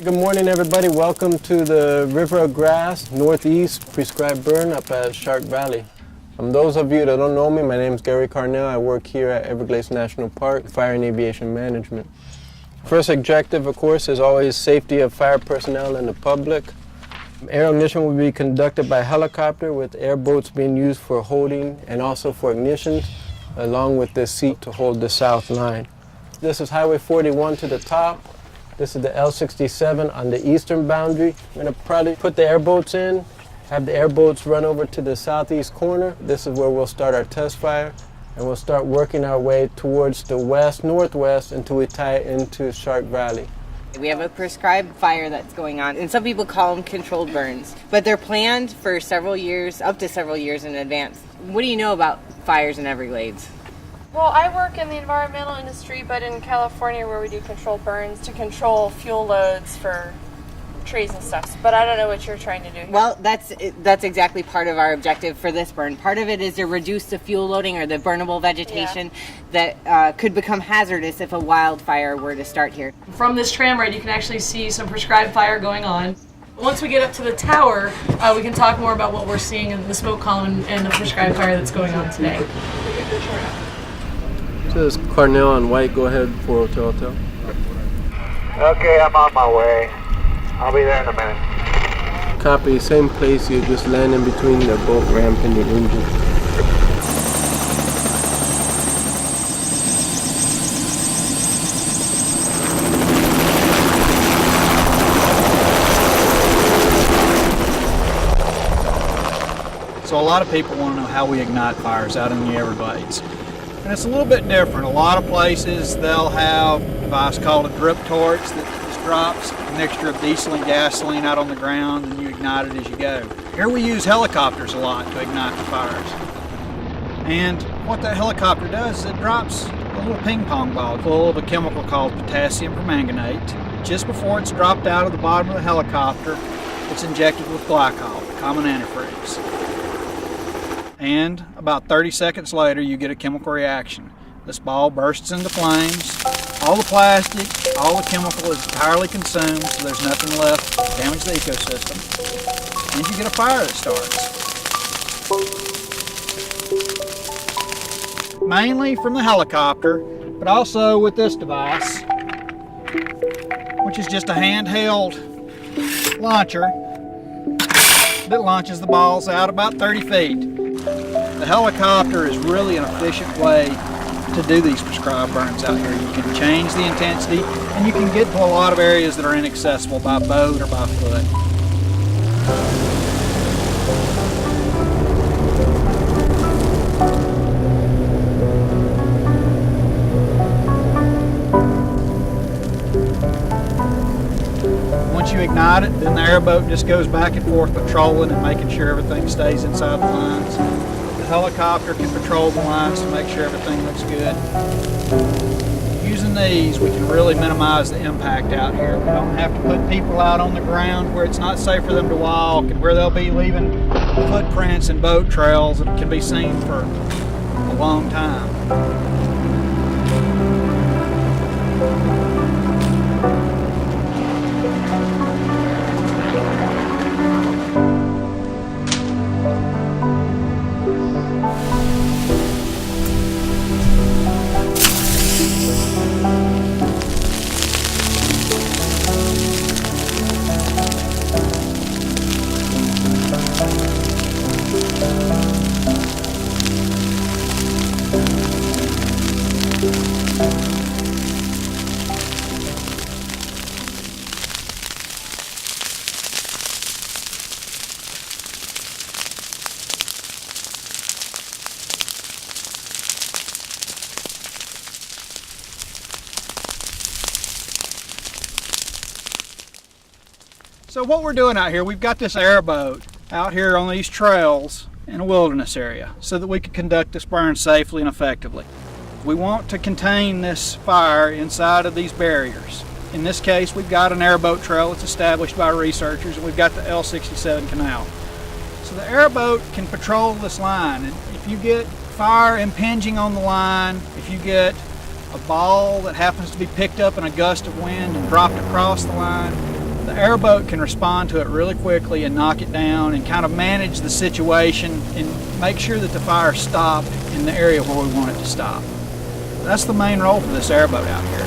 Good morning, everybody. Welcome to the River of Grass Northeast Prescribed Burn up at Shark Valley. Those of you that don't know me, my name is Gary Carnell. I work here at Everglades National Park, Fire and Aviation Management. First objective, of course, is always safety of fire personnel and the public. Air ignition will be conducted by helicopter with airboats being used for holding and also for ignition, along with this seat to hold the south line. This is Highway 41 to the top. This is the L67 on the eastern boundary. I'm going to probably put the airboats in, have the airboats run over to the southeast corner. This is where we'll start our test fire, and we'll start working our way towards the west-northwest until we tie it into Shark Valley. We have a prescribed fire that's going on, and some people call them controlled burns, but they're planned for several years, up to several years in advance. What do you know about fires in Everglades? Well, I work in the environmental industry, but in California where we do controlled burns to control fuel loads for trees and stuff. But I don't know what you're trying to do here. Well, that's exactly part of our objective for this burn. Part of it is to reduce the fuel loading or the burnable vegetation that could become hazardous if a wildfire were to start here. From this tram ride, you can actually see some prescribed fire going on. Once we get up to the tower, we can talk more about what we're seeing in the smoke column and the prescribed fire that's going on today. This is Carnell on white. Go ahead, 402. Okay, I'm on my way. I'll be there in a minute. Copy, same place. You just land in between the boat ramp and the engine. So a lot of people want to know how we ignite fires out in the Everglades. And it's a little bit different. A lot of places they'll have a device called a drip torch that just drops a mixture of diesel and gasoline out on the ground and you ignite it as you go. Here we use helicopters a lot to ignite the fires. And what that helicopter does is it drops a little ping pong ball full of a chemical called potassium permanganate. Just before it's dropped out of the bottom of the helicopter, it's injected with glycol, common antifreeze. And about 30 seconds later, you get a chemical reaction. This ball bursts into flames. All the plastic, all the chemical is entirely consumed, so there's nothing left to damage the ecosystem. And you get a fire that starts. Mainly from the helicopter, but also with this device, which is just a handheld launcher that launches the balls out about 30 feet. The helicopter is really an efficient way to do these prescribed burns out here. You can change the intensity and you can get to a lot of areas that are inaccessible by boat or by foot. Once you ignite it, then the airboat just goes back and forth patrolling and making sure everything stays inside the lines. The helicopter can patrol the lines to make sure everything looks good. Using these, we can really minimize the impact out here. We don't have to put people out on the ground where it's not safe for them to walk and where they'll be leaving footprints and boat trails that can be seen for a long time. So what we're doing out here, we've got this airboat out here on these trails in a wilderness area so that we can conduct this burn safely and effectively. We want to contain this fire inside of these barriers. In this case, we've got an airboat trail that's established by researchers, and we've got the L67 canal. So the airboat can patrol this line, and if you get fire impinging on the line, if you get a ball that happens to be picked up in a gust of wind and dropped across the line, The airboat can respond to it really quickly and knock it down and kind of manage the situation and make sure that the fire stops in the area where we want it to stop. That's the main role for this airboat out here.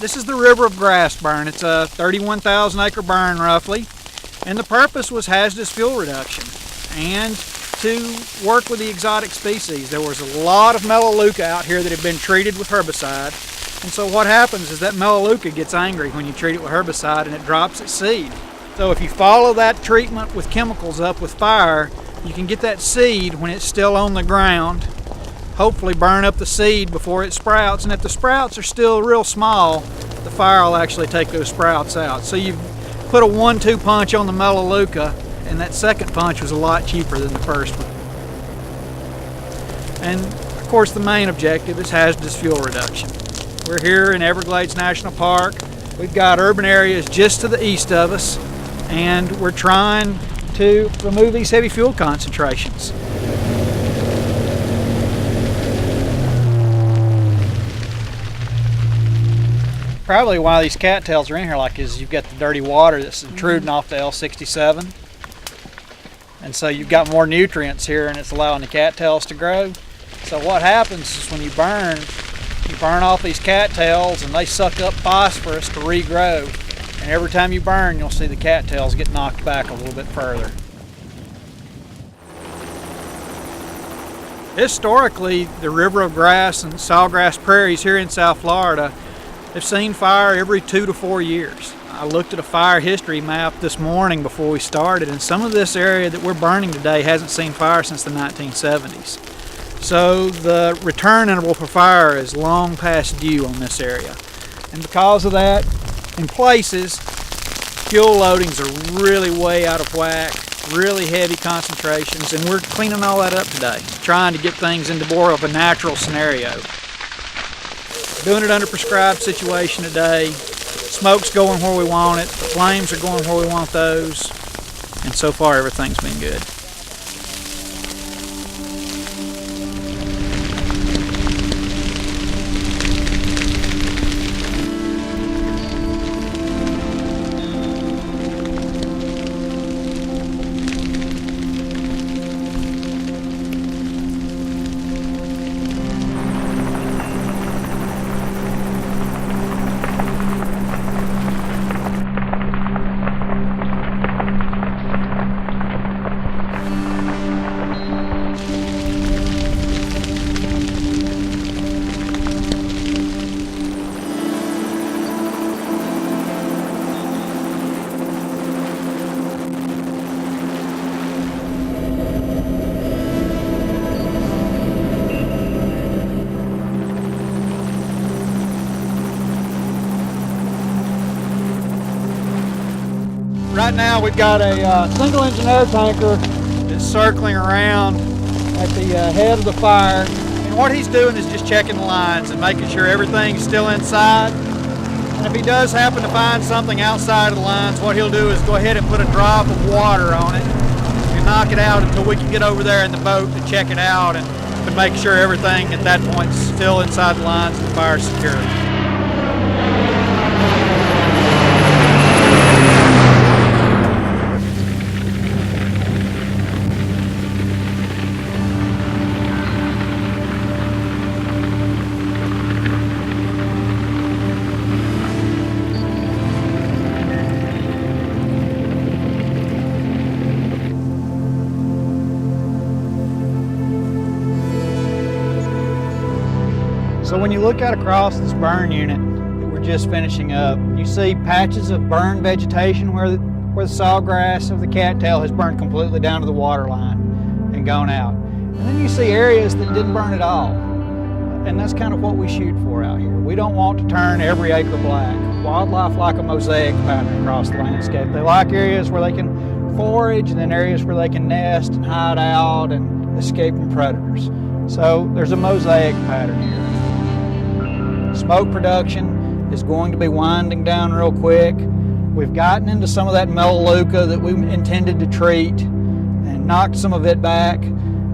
This is the River of Grass burn. It's a 31,000 acre burn roughly, and the purpose was hazardous fuel reduction and to work with the exotic species. There was a lot of melaleuca out here that had been treated with herbicide, and so what happens is that melaleuca gets angry when you treat it with herbicide and it drops its seed. So if you follow that treatment with chemicals up with fire, you can get that seed when it's still on the ground, hopefully burn up the seed before it sprouts, and if the sprouts are still real small, the fire will actually take those sprouts out. So you've put a 1-2 punch on the melaleuca, and that second punch was a lot cheaper than the first one. And of course the main objective is hazardous fuel reduction. We're here in Everglades National Park. We've got urban areas just to the east of us, and we're trying to remove these heavy fuel concentrations. Probably why these cattails are in here like is you've got the dirty water that's intruding off the L67, and so you've got more nutrients here and it's allowing the cattails to grow. So what happens is when you burn off these cattails and they suck up phosphorus to regrow, and every time you burn you'll see the cattails get knocked back a little bit further. Historically, the River of Grass and sawgrass prairies here in South Florida have seen fire every 2 to 4 years. I looked at a fire history map this morning before we started, and some of this area that we're burning today hasn't seen fire since the 1970s. So the return interval for fire is long past due on this area. And because of that, in places, fuel loadings are really way out of whack, really heavy concentrations, and we're cleaning all that up today, trying to get things into more of a natural scenario. Doing it under prescribed situation today. Smoke's going where we want it, the flames are going where we want those, and so far everything's been good. Right now we've got a single engine air tanker that's circling around at the head of the fire, and what he's doing is just checking the lines and making sure everything's still inside. And if he does happen to find something outside of the lines, what he'll do is go ahead and put a drop of water on it and knock it out until we can get over there in the boat to check it out and to make sure everything at that point is still inside the lines and the fire's secure. So when you look out across this burn unit that we're just finishing up, you see patches of burned vegetation where the sawgrass of the cattail has burned completely down to the water line and gone out. And then you see areas that didn't burn at all. And that's kind of what we shoot for out here. We don't want to turn every acre black. Wildlife like a mosaic pattern across the landscape. They like areas where they can forage and then areas where they can nest and hide out and escape from predators. So there's a mosaic pattern here. Smoke production is going to be winding down real quick. We've gotten into some of that melaleuca that we intended to treat, and knocked some of it back.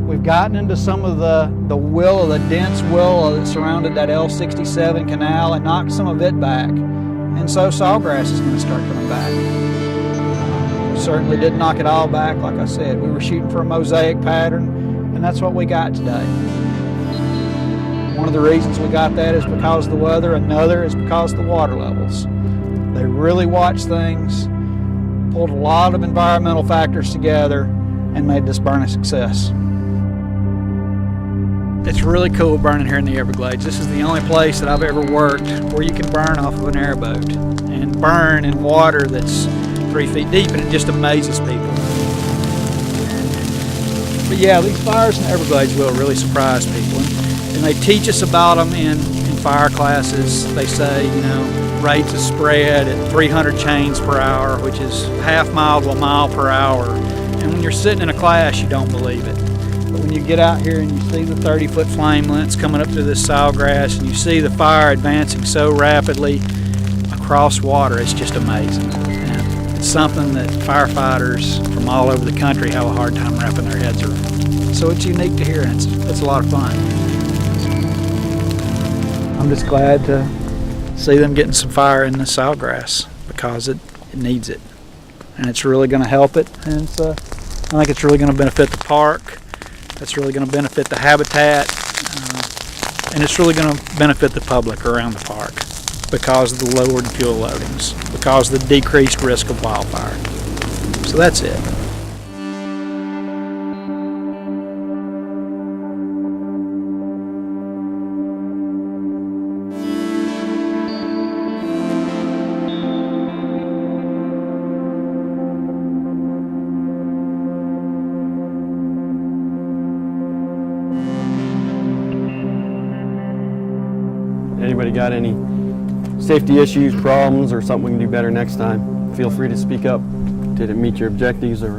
We've gotten into some of the willow, the dense willow that surrounded that L67 canal, and knocked some of it back. And so sawgrass is going to start coming back. We certainly didn't knock it all back, like I said. We were shooting for a mosaic pattern, and that's what we got today. One of the reasons we got that is because of the weather. Another is because of the water levels. They really watched things, pulled a lot of environmental factors together, and made this burn a success. It's really cool burning here in the Everglades. This is the only place that I've ever worked where you can burn off of an airboat and burn in water that's 3 feet deep, and it just amazes people. But yeah, these fires in the Everglades will really surprise people, and they teach us about them in fire classes. They say, you know, rates of spread at 300 chains per hour, which is half mile to a mile per hour. And when you're sitting in a class, you don't believe it. But when you get out here and you see the 30-foot flamelets coming up through this sawgrass, and you see the fire advancing so rapidly across water, it's just amazing. And it's something that firefighters from all over the country have a hard time wrapping their heads around. So it's unique to hear, and it's a lot of fun. I'm just glad to see them getting some fire in the sawgrass, because it needs it. And it's really going to help it. And I think it's really going to benefit the park. It's really going to benefit the habitat, and it's really going to benefit the public around the park because of the lowered fuel loadings, because of the decreased risk of wildfire. So that's it. Anybody got any safety issues, problems, or something we can do better next time? Feel free to speak up. Did it meet your objectives, or?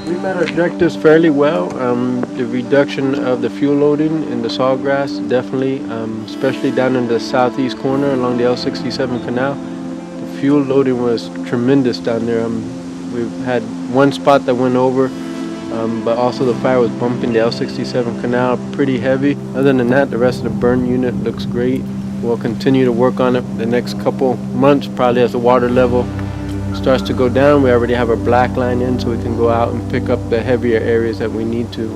We met our objectives fairly well. The reduction of the fuel loading in the sawgrass, definitely, especially down in the southeast corner along the L67 canal. The fuel loading was tremendous down there. We've had one spot that went over, but also the fire was bumping the L67 canal pretty heavy. Other than that, the rest of the burn unit looks great. We'll continue to work on it the next couple months, probably as the water level starts to go down. We already have our black line in, so we can go out and pick up the heavier areas that we need to.